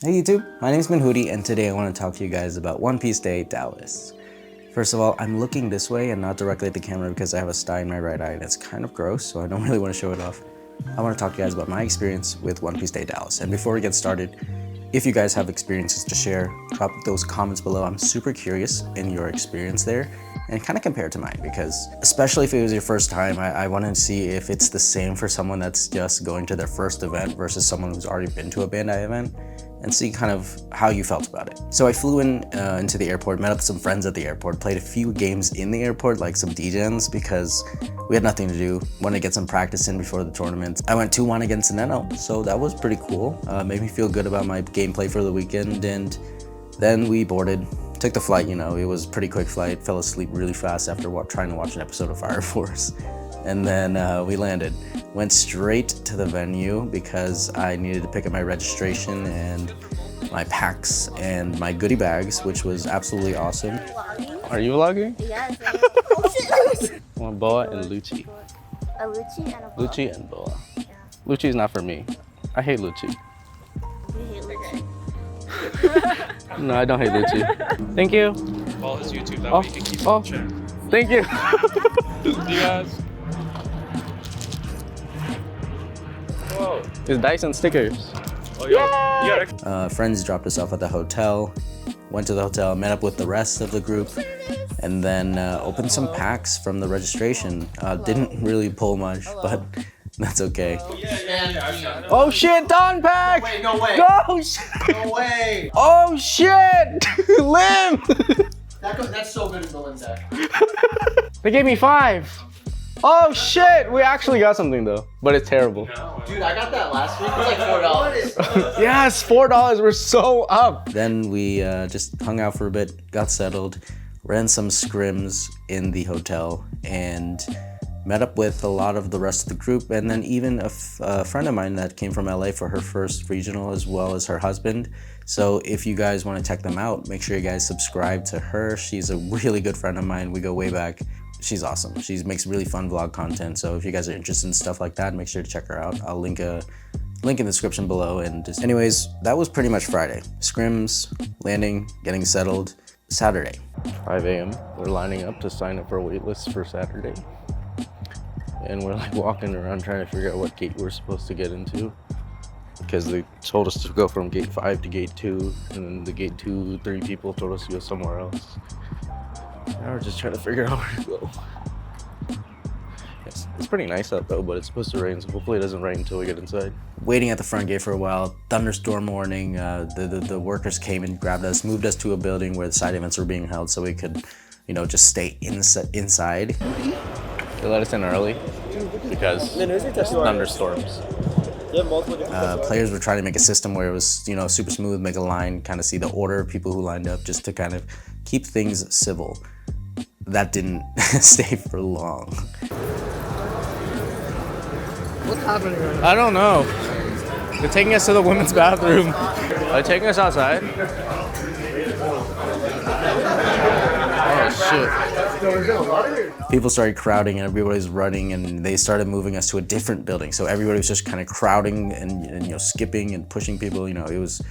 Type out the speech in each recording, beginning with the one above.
Hey YouTube, my name's Manhoody and today I want to talk to you guys about One Piece Day Dallas. First of all, I'm looking this way and not directly at the camera because I have a sty in my right eye and it's kind of gross, so I don't really want to show it off. I want to talk to you guys about my experience with One Piece Day Dallas. And before we get started, if you guys have experiences to share, drop those comments below. I'm super curious in your experience there and kind of compare it to mine because especially if it was your first time, I want to see if it's the same for someone that's just going to their first event versus someone who's already been to a Bandai event, and see kind of how you felt about it. So I flew into the airport, met up with some friends at the airport, played a few games in the airport, like some DJs, because we had nothing to do. Wanted to get some practice in before the tournament. I went 2-1 against Neno, so that was pretty cool. Made me feel good about my gameplay for the weekend, and then we boarded, took the flight, you know, it was a pretty quick flight, fell asleep really fast after trying to watch an episode of Fire Force. And then we landed. Went straight to the venue because I needed to pick up my registration and my packs and my goodie bags, which was absolutely awesome. Are you vlogging? Yes. I want Boa and Lucci. A Lucci and a Boa. Lucci and Boa. Lucci's not for me. I hate Lucci. You hate Lucci. No, I don't hate Lucci. Thank you. Follow his YouTube, that way you can keep oh, in check. Thank you. See you guys. Whoa. It's Dyson stickers. Oh, yo, you got Friends dropped us off at the hotel, went to the hotel, met up with the rest of the group, and then opened some packs from the registration. Didn't really pull much, but that's okay. Oh shit, Don pack! Wait, no way. Go! Shit. No way. Oh shit! Limb! That's so good in the Lim deck. They gave me 5. Oh shit! We actually got something though, but it's terrible. Dude, I got that last week. It was like $4. Yes, $4. We're so up. Then we just hung out for a bit, got settled, ran some scrims in the hotel, and met up with a lot of the rest of the group, and then even a friend of mine that came from LA for her first regional, as well as her husband. So if you guys want to check them out, make sure you guys subscribe to her. She's a really good friend of mine. We go way back. She's awesome. She makes really fun vlog content. So if you guys are interested in stuff like that, make sure to check her out. I'll link in the description below. And just, anyways, that was pretty much Friday. Scrims, landing, getting settled. Saturday. 5 a.m. We're lining up to sign up for a wait list for Saturday. And we're like walking around trying to figure out what gate we're supposed to get into. Because they told us to go from gate 5 to gate 2. And then the gate 2, 3 people told us to go somewhere else. Now we're just trying to figure out where to go. It's pretty nice out though, but it's supposed to rain, so hopefully it doesn't rain until we get inside. Waiting at the front gate for a while, thunderstorm warning, the workers came and grabbed us, moved us to a building where the side events were being held so we could, you know, just stay inside. They let us in early because thunderstorms. Players were trying to make a system where it was, you know, super smooth, make a line, kind of see the order of people who lined up just to kind of keep things civil. That didn't stay for long. What's happening right now? I don't know. They're taking us to the women's bathroom. Are they taking us outside? Oh shit. People started crowding and everybody's running, and they started moving us to a different building. So everybody was just kind of crowding and you know, skipping and pushing people. You know, it was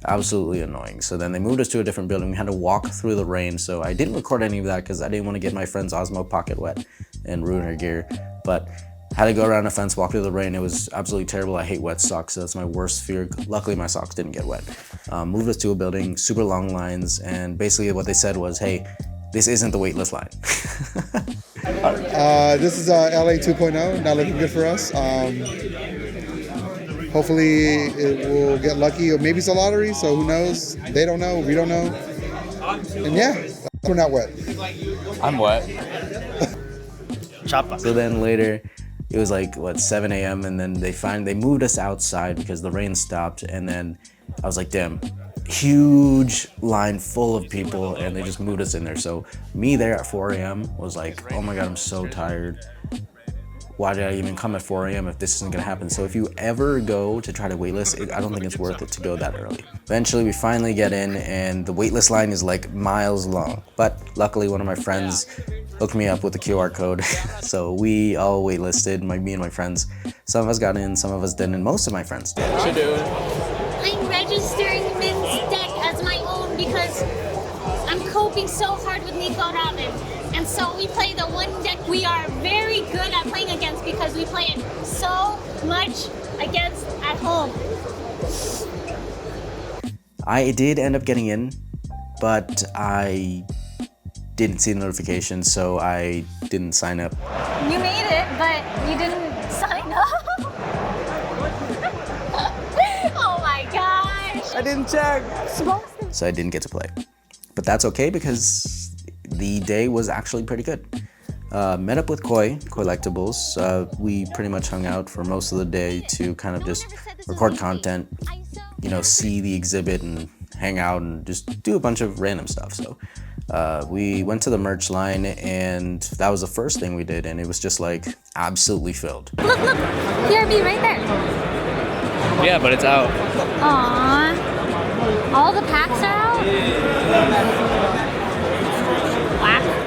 absolutely annoying. So then they moved us to a different building. We had to walk through the rain. So I didn't record any of that because I didn't want to get my friend's Osmo Pocket wet and ruin her gear. But had to go around a fence, walk through the rain. It was absolutely terrible. I hate wet socks, so that's my worst fear. Luckily, my socks didn't get wet. Moved us to a building, super long lines, and basically what they said was, hey, this isn't the waitlist line. This is LA 2.0, not looking good for us. Hopefully it will get lucky, or maybe it's a lottery, so who knows? They don't know, we don't know. And yeah, we're not wet. I'm wet. So then later, it was like, what, 7 a.m. and then they moved us outside because the rain stopped, and then I was like, damn, huge line full of people, and they just moved us in there. So me there at 4 a.m. was like, oh my God, I'm so tired. Why did I even come at 4 a.m. if this isn't gonna happen? So if you ever go to try to waitlist, I don't think it's worth it to go that early. Eventually we finally get in, and the waitlist line is like miles long. But luckily one of my friends hooked me up with the QR code. So we all waitlisted, me and my friends. Some of us got in, some of us didn't, and most of my friends did. What you doing? I'm registering Miss so hard with Nico Robin. And so we play the one deck we are very good at playing against because we play it so much against at home. I did end up getting in, but I didn't see the notification, so I didn't sign up. You made it, but you didn't sign up. Oh my gosh. I didn't check. So I didn't get to play. But that's okay because the day was actually pretty good. Met up with Koi Collectibles. We pretty much hung out for most of the day to kind of just record content, you know, see the exhibit and hang out and just do a bunch of random stuff. So we went to the merch line and that was the first thing we did, and it was just like absolutely filled. Look, look, PRB right there. Yeah, but it's out. Aww. All the packs are out?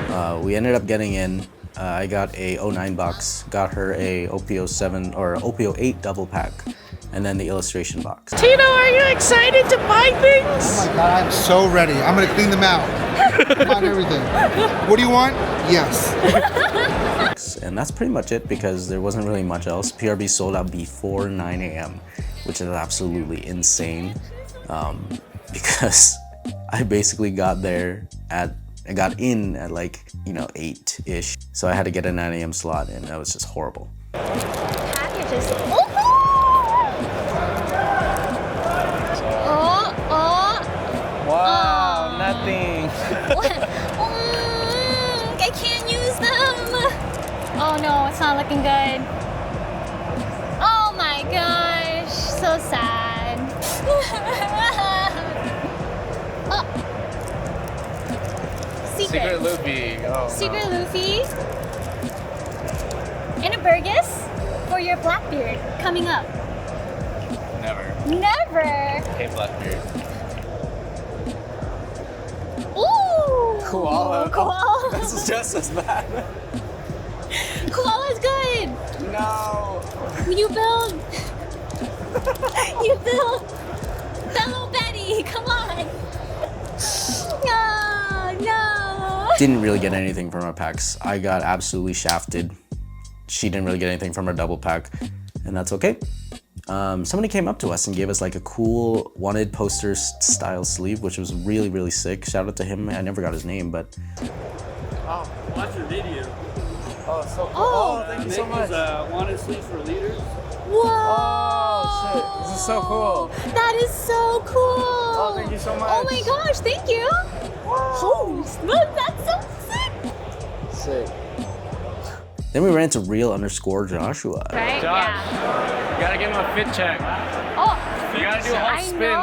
Wow. We ended up getting in. I got a 09 box, got her a OPO 7 or OPO 8 double pack, and then the illustration box. Tino, are you excited to buy things? Oh my God, I'm so ready. I'm gonna clean them out. Find everything. What do you want? Yes. And that's pretty much it because there wasn't really much else. PRB sold out before 9 a.m., which is absolutely insane because I basically got there I got in at like, you know, 8-ish. So I had to get a 9 a.m. slot and that was just horrible. Packages. Oh, Wow, nothing. I can't use them. Oh no, it's not looking good. Oh my gosh, so sad. Oh. Secret Luffy. Oh, Secret no. Luffy. And a Burgess for your Blackbeard coming up. Never. Never. Hey, Blackbeard. Ooh. Koala. Koala. This is just as bad. Koala's good. No. You build. You build. Fellow Betty, come on. No, no. Didn't really get anything from our packs. I got absolutely shafted. She didn't really get anything from her double pack, and that's okay. Somebody came up to us and gave us like a cool wanted poster style sleeve, which was really, really sick. Shout out to him. I never got his name, but. Oh, watch your video. Oh, so cool. Oh, Thank you so much. Wanted sleeves for leaders. Whoa. Oh, shit. This is so cool. That is so cool. Oh, thank you so much. Oh my gosh, thank you. Oh, that's so sick. Sick. Then we ran into real_Joshua. Right? Josh, Yeah. you gotta give him a fit check. Oh, You gotta do a whole I spin. know.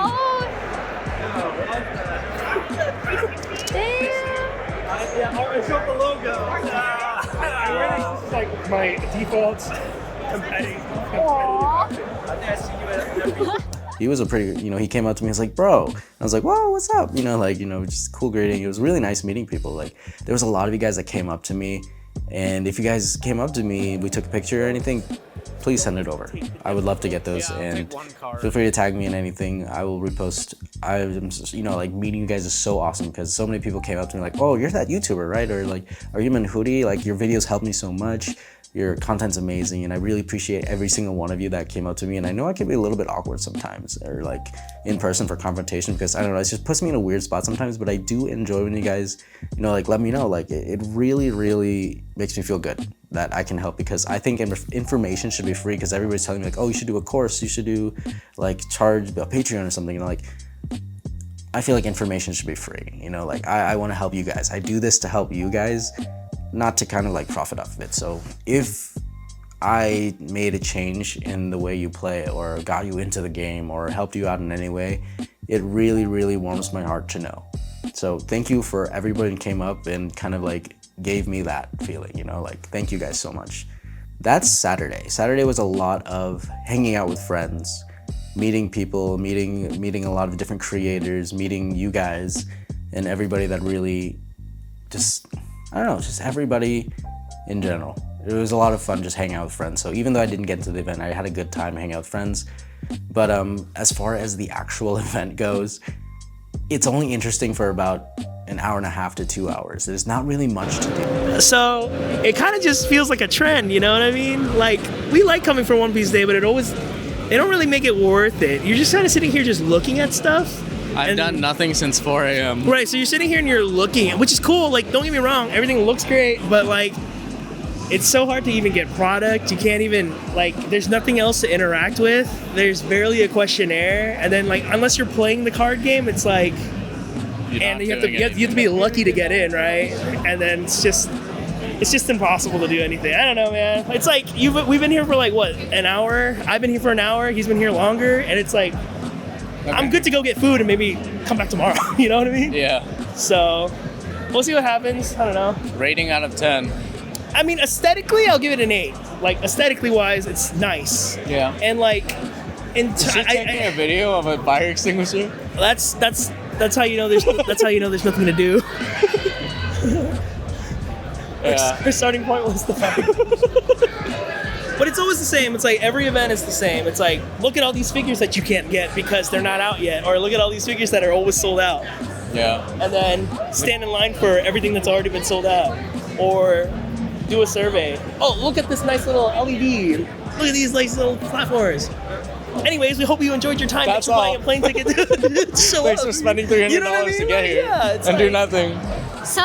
Damn. Yeah, I showed the logo. This is like my default competitive. Aw. He was a pretty, you know, he came up to me, he was like, bro. And I was like, whoa, what's up? You know, like, you know, just cool greeting. It was really nice meeting people. Like, there was a lot of you guys that came up to me. And if you guys came up to me, we took a picture or anything, please send it over. I would love to get those, Yeah, I'll and take one card. feel free to tag me in anything. I will repost. I'm just, you know, like meeting you guys is so awesome because so many people came up to me like, oh, you're that YouTuber, right? Or like, are you Manhoody? Like, your videos help me so much. Your content's amazing, and I really appreciate every single one of you that came up to me. And I know I can be a little bit awkward sometimes, or like in person for confrontation, because I don't know, it just puts me in a weird spot sometimes. But I do enjoy when you guys, you know, like let me know. Like it really, really makes me feel good that I can help, because I think information should be free. Because everybody's telling me like, oh, you should do a course, you should do like charge a Patreon or something. And like, I feel like information should be free. You know, like I want to help you guys. I do this to help you guys, not to kind of like profit off of it. So if I made a change in the way you play, or got you into the game, or helped you out in any way, it really, really warms my heart to know. So thank you for everybody who came up and kind of like gave me that feeling, you know, like thank you guys so much. That's Saturday. Saturday was a lot of hanging out with friends, meeting people, meeting a lot of different creators, meeting you guys and everybody that really just, I don't know, just everybody in general. It was a lot of fun just hanging out with friends. So even though I didn't get into the event, I had a good time hanging out with friends. But as far as the actual event goes, it's only interesting for about an hour and a half to 2 hours. There's not really much to do. So it kind of just feels like a trend, you know what I mean? Like, we like coming for One Piece Day, but they don't really make it worth it. You're just kind of sitting here just looking at stuff. I've done nothing since 4 a.m. Right, so you're sitting here and you're looking, which is cool. Like, don't get me wrong, everything looks great, but like, it's so hard to even get product. You can't even, like, there's nothing else to interact with. There's barely a questionnaire. And then, like, unless you're playing the card game, it's like, and you have to be lucky to get in, right? And then it's just impossible to do anything. I don't know, man. It's like, we've been here for like, what, an hour? I've been here for an hour. He's been here longer. And it's like, okay, I'm good to go get food and maybe come back tomorrow. You know what I mean? Yeah. So we'll see what happens. I don't know. Rating out of 10. I mean, aesthetically, I'll give it an 8. Like, aesthetically wise, it's nice. Yeah. And like, Is she taking a video of a fire extinguisher? That's how you know there's nothing to do. Yeah. Her starting point was the fire. But it's always the same. It's like every event is the same. It's like, look at all these figures that you can't get because they're not out yet, or look at all these figures that are always sold out. Yeah. And then stand in line for everything that's already been sold out, or do a survey. Oh, look at this nice little LED. Look at these nice little platforms. Anyways, we hope you enjoyed your time. That's Thanks for buying a plane ticket to show Thanks up. for spending $300 You know what I mean? to get here Yeah, do nothing. So,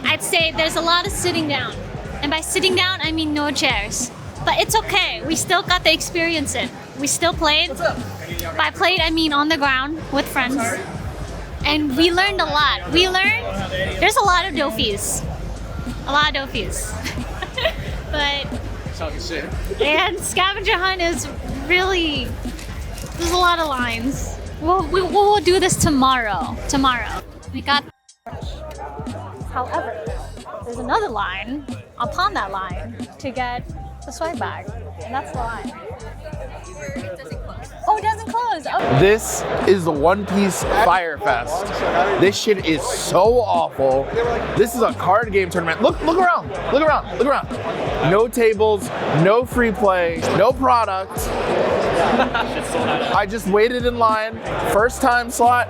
I'd say there's a lot of sitting down. And by sitting down, I mean no chairs. But it's okay. We still got to experience it. We still played. By played, I mean on the ground with friends. And we learned a lot. There's a lot of Dofis. But, Talking shit. and scavenger hunt is really, there's a lot of lines. We'll do this tomorrow. We got, however, there's another line upon that line to get the swag bag, and that's the line. Oh, it doesn't close. Oh. This is the One Piece Fire Fest. This shit is so awful. This is a card game tournament. Look around. No tables, no free play, no product. I just waited in line. First time slot.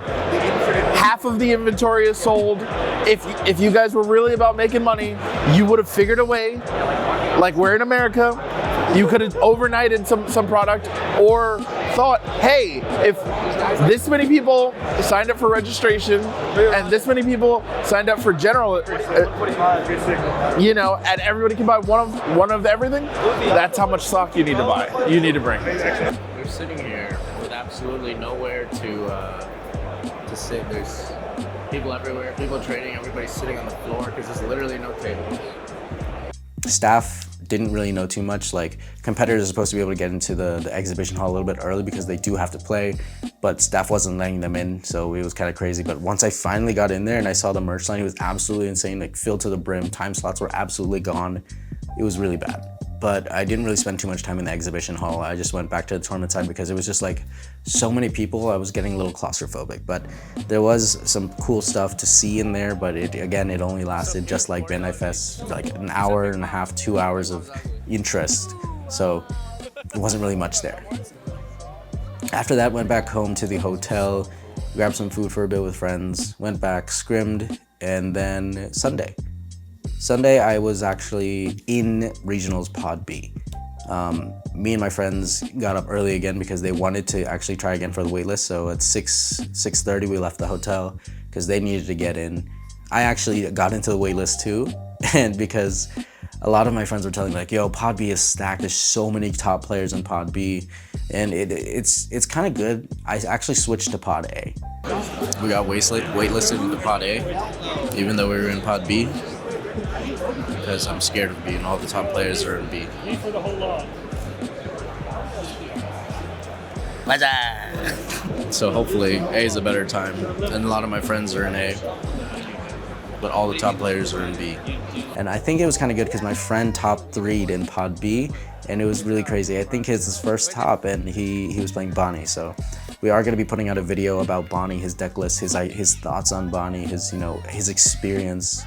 Half of the inventory is sold. If you guys were really about making money, you would have figured a way. Like, we're in America. You could have overnighted some product, or thought, hey, if this many people signed up for registration and this many people signed up for general, and everybody can buy one of everything, that's how much stock you need to buy. You need to bring. We're sitting here with absolutely nowhere to sit. There's people everywhere, people trading, everybody's sitting on the floor because there's literally no tables. Staff didn't really know too much. Like, competitors are supposed to be able to get into the exhibition hall a little bit early because they do have to play, but staff wasn't letting them in, so it was kind of crazy. But once I finally got in there and I saw the merch line, it was absolutely insane, like filled to the brim. Time slots were absolutely gone. It was really bad. But I didn't really spend too much time in the exhibition hall. I just went back to the tournament side because it was just like so many people. I was getting a little claustrophobic, but there was some cool stuff to see in there. But it only lasted, just like Bandai Fest, like an hour and a half, 2 hours of interest. So it wasn't really much there. After that, went back home to the hotel, grabbed some food for a bit with friends, went back, scrimmed, and then Sunday, I was actually in Regionals Pod B. Me and my friends got up early again because they wanted to actually try again for the waitlist. So at 6:30, we left the hotel because they needed to get in. I actually got into the waitlist too, and because a lot of my friends were telling me, like, yo, Pod B is stacked. There's so many top players in Pod B, and it's kind of good. I actually switched to Pod A. We got waitlisted into Pod A, even though we were in Pod B, because I'm scared of B and all the top players are in B. So hopefully A is a better time, and a lot of my friends are in A, but all the top players are in B. And I think it was kind of good because my friend top 3'd in Pod B, and it was really crazy. I think it's his first top, and he was playing Bonnie. So we are going to be putting out a video about Bonnie, his deck list, his thoughts on Bonnie, his experience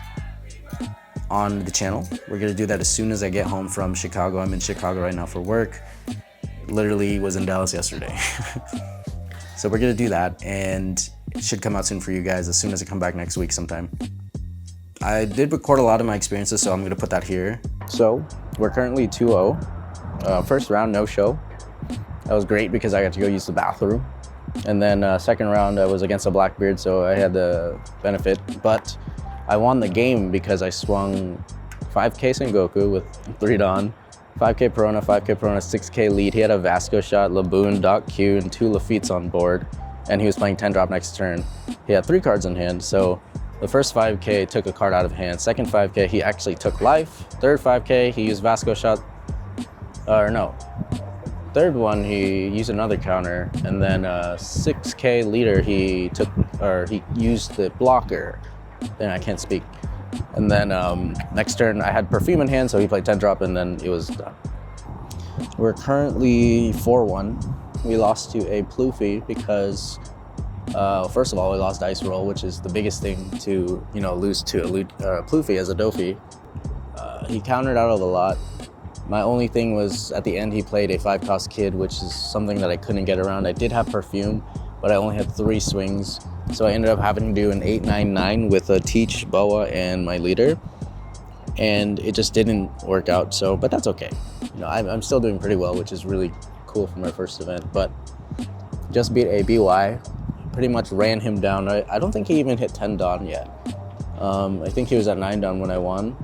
on the channel. We're going to do that as soon as I get home from Chicago. I'm in Chicago right now for work. Literally was in Dallas yesterday. So we're going to do that, and It should come out soon for you guys as soon as I come back next week sometime. I did record a lot of my experiences, so I'm gonna put that here. So we're currently 2-0. First round, no show. That was great because I got to go use the bathroom. And then second round, I was against a Blackbeard, so I had the benefit. But I won the game because I swung 5K Sengoku with 3 Dawn, 5K Perona, 6K lead. He had a Vasco shot, Laboon, Doc Q, and 2 Lafitte's on board. And he was playing 10 drop next turn. He had 3 cards in hand, so the first 5K took a card out of hand. Second 5K, he actually took life. Third 5K, he used Vasco shot, or no. Third one, he used another counter, and then 6K leader, he used the blocker. Then I can't speak. And then next turn, I had Perfume in hand, so he played 10 drop, and then it was done. We're currently 4-1. We lost to a Ploofy because, first of all, we lost Dice Roll, which is the biggest thing to, lose to a Ploofy as a Dofi. He countered out of a lot. My only thing was, at the end, he played a 5-cost Kid, which is something that I couldn't get around. I did have Perfume, but I only had 3 swings. So I ended up having to do an 8-9-9 with a Teach, Boa, and my leader. And it just didn't work out, but that's okay. I'm still doing pretty well, which is really cool for my first event. But just beat a BY, pretty much ran him down. I don't think he even hit 10 Dawn yet. I think he was at 9 Dawn when I won.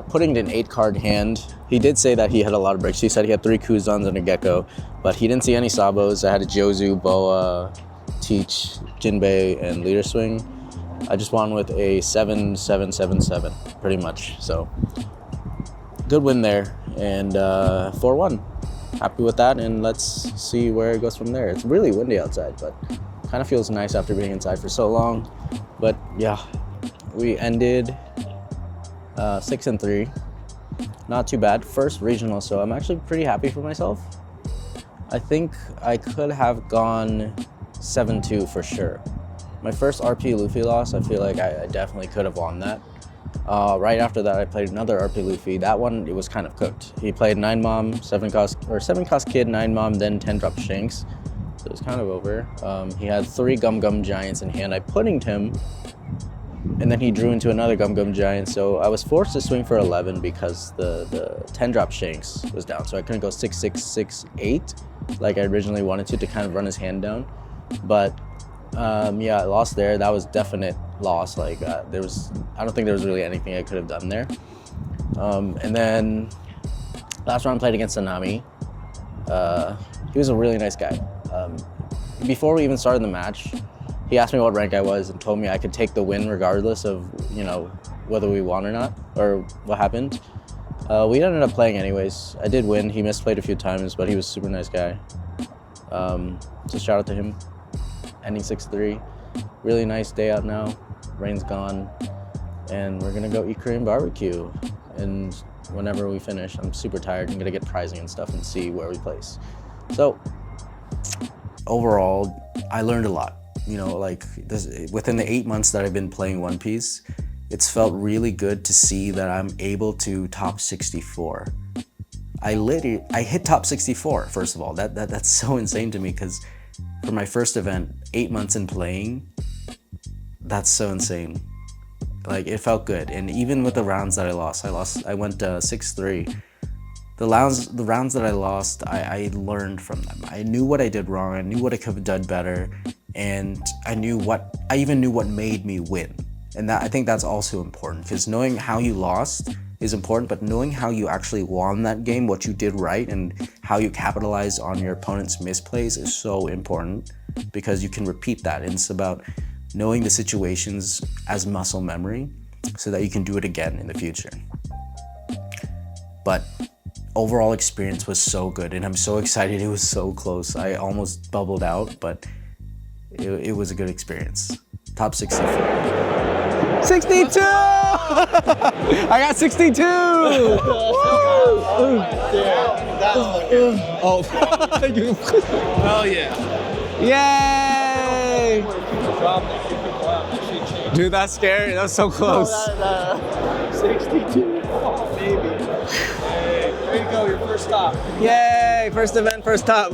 Putting in an 8-card hand, he did say that he had a lot of breaks. He said he had 3 Kuzans and a Gecko, but he didn't see any Sabos. I had a Jozu, Boa, Teach, Jinbei, and Leader Swing. I just won with a 7-7-7-7, pretty much. So, good win there, and 4-1. Happy with that, and let's see where it goes from there. It's really windy outside, but kind of feels nice after being inside for so long. But yeah, we ended 6-3. Not too bad. First regional, so I'm actually pretty happy for myself. I think I could have gone 7-2 for sure. My first RP Luffy loss, I feel like I definitely could have won that. Right after that, I played another RP Luffy. That one, it was kind of cooked. He played 9 Mom, 7-cost Kid, 9 Mom, then 10 drop Shanks. So it was kind of over. He had 3 Gum Gum Giants in hand. I puddinged him, and then he drew into another Gum Gum Giant. So I was forced to swing for 11 because the 10 drop Shanks was down. So I couldn't go 6-6-6-8 like I originally wanted to kind of run his hand down. But yeah, I lost there. That was definite loss. Like I don't think there was really anything I could have done there. And then last round I played against Sanami. He was a really nice guy. Before we even started the match, he asked me what rank I was and told me I could take the win regardless of, whether we won or not, or what happened. We ended up playing anyways. I did win. He misplayed a few times, but he was a super nice guy. So shout out to him. Ending 6-3. Really nice day out now. Rain's gone. And we're gonna go eat Korean barbecue. And whenever we finish, I'm super tired. I'm gonna get prizing and stuff and see where we place. So, overall, I learned a lot. Within the 8 months that I've been playing One Piece, it's felt really good to see that I'm able to top 64. I hit top 64, first of all. That's so insane to me because for my first event, 8 months in playing, that's so insane. Like, it felt good. And even with the rounds that I went 6-3. The rounds that I lost, I learned from them. I knew what I did wrong. I knew what I could have done better. And I even knew what made me win. And I think that's also important, because knowing how you lost is important, but knowing how you actually won that game, what you did right, and how you capitalized on your opponent's misplays is so important, because you can repeat that. And it's about knowing the situations as muscle memory so that you can do it again in the future. But overall experience was so good, and I'm so excited. It was so close. I almost bubbled out, but it was a good experience. Top 64. 62! I got 62! Oh. Hell yeah. Yay! Dude, that's scary. That was so close. 62. Oh, baby. Hey, there you go, your first stop. Yay! First event, first top.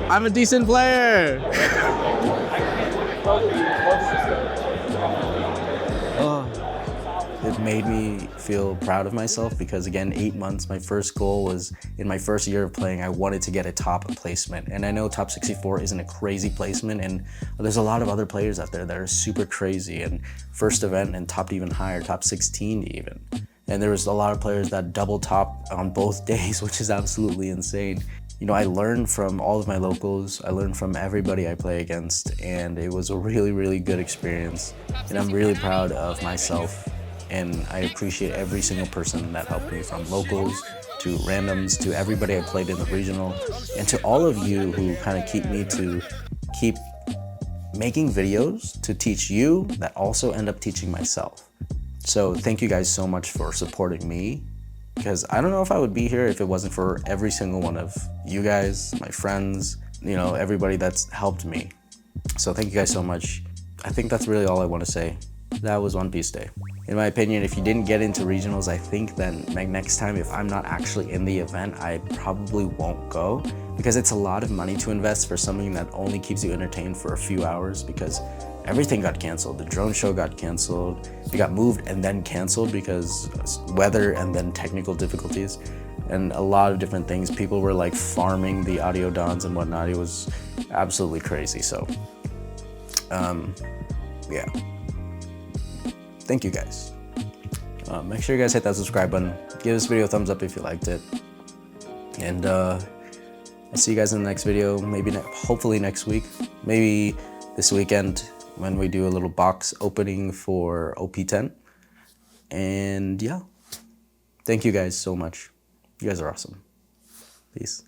I'm a decent player. It made me feel proud of myself because again, 8 months, my first goal was in my first year of playing, I wanted to get a top placement. And I know top 64 isn't a crazy placement, and there's a lot of other players out there that are super crazy and first event and topped even higher, top 16 even. And there was a lot of players that double top on both days, which is absolutely insane. You know, I learned from all of my locals, I learned from everybody I play against, and it was a really, really good experience. And I'm really proud of myself, and I appreciate every single person that helped me, from locals to randoms to everybody I played in the regional, and to all of you who kind of keep making videos to teach you that also end up teaching myself. So thank you guys so much for supporting me, because I don't know if I would be here if it wasn't for every single one of you guys, my friends, you know, everybody that's helped me. So thank you guys so much. I think that's really all I want to say. That was One Piece Day. In my opinion, if you didn't get into regionals, I think then next time, if I'm not actually in the event, I probably won't go, because it's a lot of money to invest for something that only keeps you entertained for a few hours, because everything got canceled. The drone show got canceled. It got moved and then canceled because weather and then technical difficulties and a lot of different things. People were like farming the audio dons and whatnot. It was absolutely crazy. So, yeah. Thank you guys. Make sure you guys hit that subscribe button. Give this video a thumbs up if you liked it. And I'll see you guys in the next video. Maybe hopefully next week. Maybe this weekend when we do a little box opening for OP10. And yeah. Thank you guys so much. You guys are awesome. Peace.